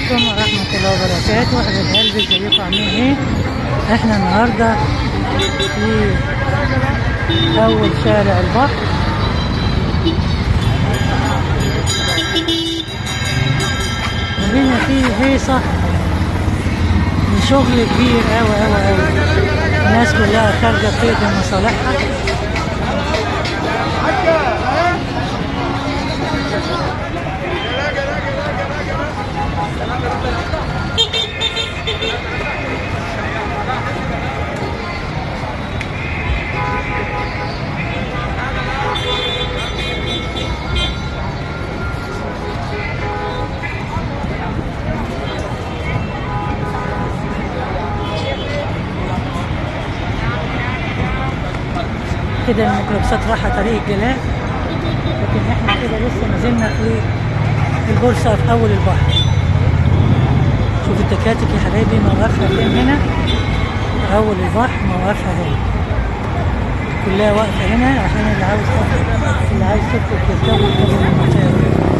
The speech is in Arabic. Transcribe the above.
عليكم ورحمة الله وبركاته. حبايب قلبي، ازيكم عاملين ايه؟ احنا النهارده في اول شارع البحر. وهنا فيه هيصة وشغل كبير اوي اوي اوي. الناس كلها خارجة بتقدم مصالحها. كده الميكروباصات رايحة طريق الجلاء، لكن احنا كده لسه ما زلنا في البورصة في أول البحر. شوف التكاتك يا حبايبي موقفها فين هنا؟ أول البحر موقفها هنا، كلها واقفة هنا عشان اللي عاوز تركب تركب تركب المكان.